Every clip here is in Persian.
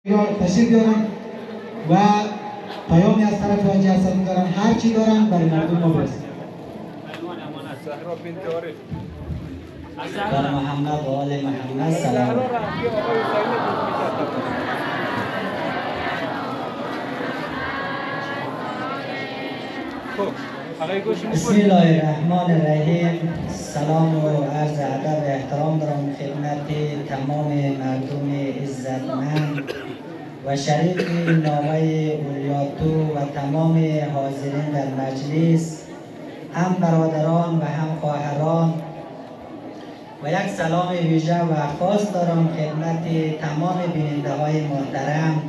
تشریف بیارن و پیامی از طرف حاجی اسدی دارن، هر چی دارن برای مردم ما برسن. بر محمد و آل محمد سلام. بسم الله الرحمن الرحیم. سلام و عرض ادب و احترام دارم خدمت تمام مردم عزتمند و شریف نامه اولیاتو و تمام حاضرین در مجلس، هم برادران و هم خواهران، و یک سلام ویژه و خاص دارم خدمت تمام بیننده های محترم،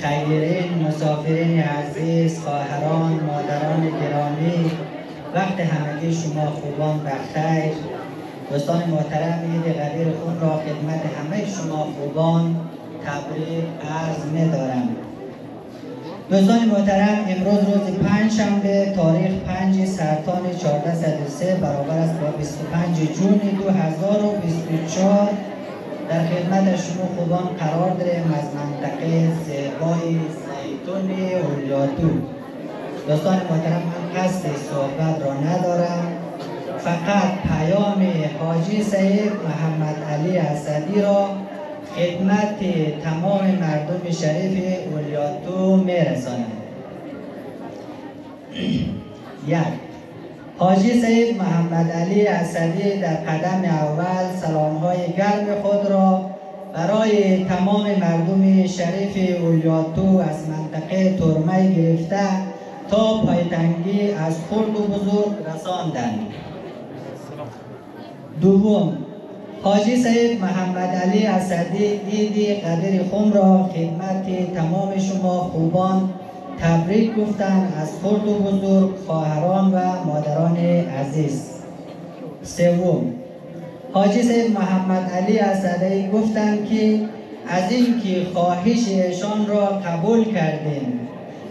خیرین، مسافرین عزیز، خواهران، مادران گرامی. وقت همگی شما خوبان بخیر. دوستان محترم، عید قدیر خون را خدمت همه شما خوبان تبریک عرض می‌دارم. دوستان محترم، امروز روز پنجشنبه تاریخ 5 سرطان 1403 برابر است با 25 جون 2024 در خدمت شما خوبان قرار داریم از منطقه زیبای زیتون اولیاتو. دوستان محترم، من قصد صحبت را ندارم، فقط پیام حاجی سید محمد علی اسدی را خدمت تمام مردم شریف اولیاتو میرسانم. یک، حاجی سید محمد علی اسدی در قدم اول سلام‌های گرم خود را برای تمام مردم شریف اولیاتو از منطقه ترمه گرفته تا پایتنگی از خرد و بزرگ رساندند. دوم، حاجی سید محمد علی اسدی عید قدیر خم را خدمت تمام شما خوبان تبریک گفتند از خرد و بزرگ، خواهران و مادران عزیز. سوم، حاجی سید محمد علی اسدی گفتند که از اینکه خواهش ایشان را قبول کردیم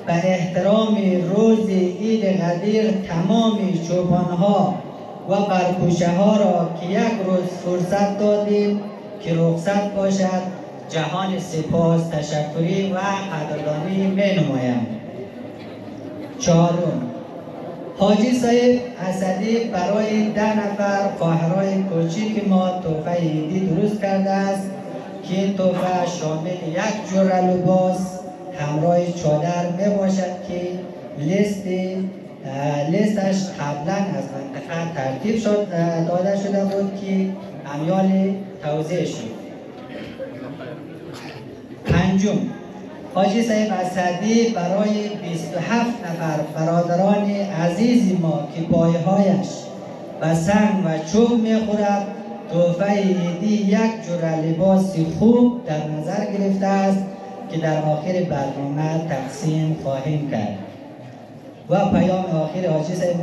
به احترام روز عید قدیر تمام چوپانها و برکوشه ها را که یک روز فرصت دادیم که رخصت باشد جهان سپاس، تشکری و قدردانی می نمایم. چهارم، حاجی سید اسدی برای 10 نفر خواهرای کوچیک ما تحفه عیدی درست کرده است که این تحفه شامل یک جور لباس همراه چادر می باشد که لیستش قبلا از منطقه ترتیب داده شده بود که امیال توزیع شد. پنجم، حاجی سید اسدی برای 27 نفر برادران عزیز ما که پایهایش و سنگ و چوب میخورد تحفه عیدی یک جور لباس خوب در نظر گرفته است که در آخر برنامه تقسیم خواهیم کرد. و پیام آخر حاجی سید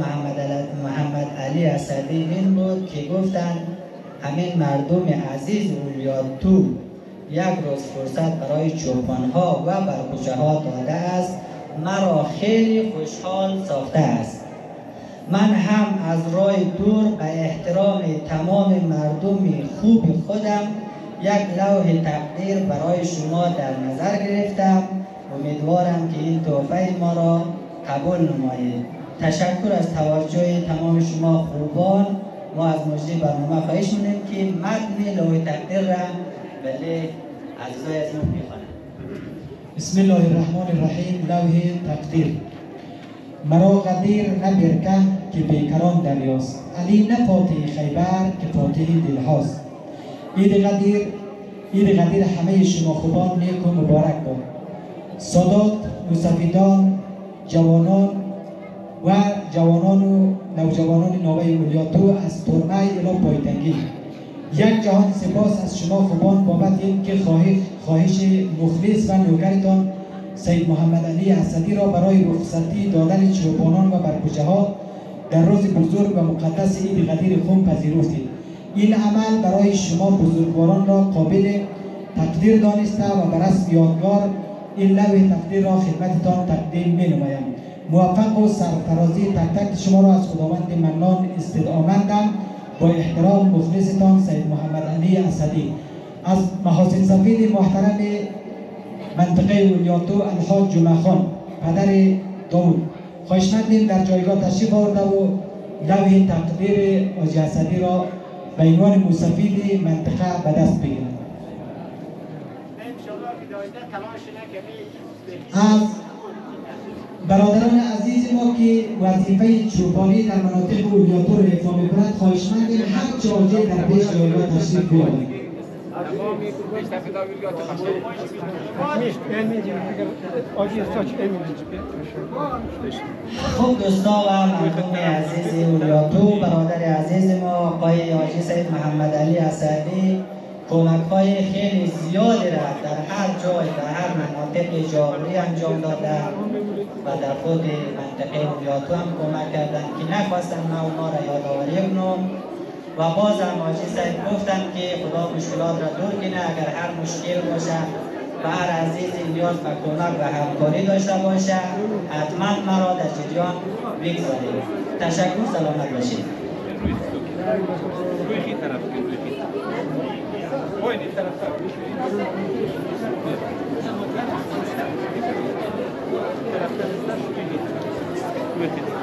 محمد علی اسدی این بود که گفتند همین مردم عزیز اولیاتو یک روز فرصت برای چوپانها و برکوچه ها داده است، مرا خیلی خوشحال ساخته است. من هم از راه دور به احترام تمام مردم خوب خودم یک لوح تقدیر برای شما در نظر گرفتم. امیدوارم که این تحفه ما را قبول نمایید. تشکر از توجه تمام شما خوبان. ما از مجری برنامه خواهش می‌کنیم که متن لوح تقدیر را بله عزیزای از ما می‌خوانند. بسم الله الرحمن الرحیم. لوح تقدیر. مرا قدیر نه برکه که بیکران دریاست، علی نه فاتح خیبر که فاتح دلهاست. عید قدیر همه شما خوبان نیک و مبارک باد. سادات، مسافیدان، جوانان و نوجوانان نوبه اولیاتو از ترمه الی پایتنگی، یک جهان سپاس از شما خوبان بابت این که خواهش مخلص و نوکرتان سید محمد علی اسدی را برای رخصتی دادن چوپانان و برکوچه ها در روز بزرگ و مقدس عید قدیر خم پذیرفتید. این عمل برای شما بزرگواران را قابل تقدیر دانسته و بر رسم یادگار این لوح تقدیر را خدمتتان تقدیم می نمایم. موفق و سرفرازی تک تک شما را از خداوند منان استدعامندم. با احترام مخلصتان سید محمد علی اسدی. از محاسن سفید محترم منطقه اولیاتو الحاج جمعه خان پدر داود خواهشمندیم در جایگاه تشریف آورده و لوح تقدیر حاجی اسدی را به عنوان مستفید منطقه به دست بگیرند. از برادران عزیز ما که وظیفه چوپانی در مناطق اولیاتو را ایفا می‌کنند خواهشمندیم هر جاجه در پیش جایگاه تشریف بیاورند. خب دوستا و مردم عزیز اولیاتو، برادر عزیز ما آقای حاجی سید محمد علی اسدی کمک‌های خیلی زیادی را در هر جای در هر مناطق جاغوری انجام داده و در خود منطقه اولیاتو هم کمک کردند که نخواستن ما اونا را یادآوری کنم و باز هم حاجی سید گفتن که خدا مشکلات را دور کنه. اگر هر مشکل باشه و هر عزیز نیاز به کمک و همکاری داشته باشه حتما مرا در جریان بگذارید. تشکر، سلامت باشید. Thank you.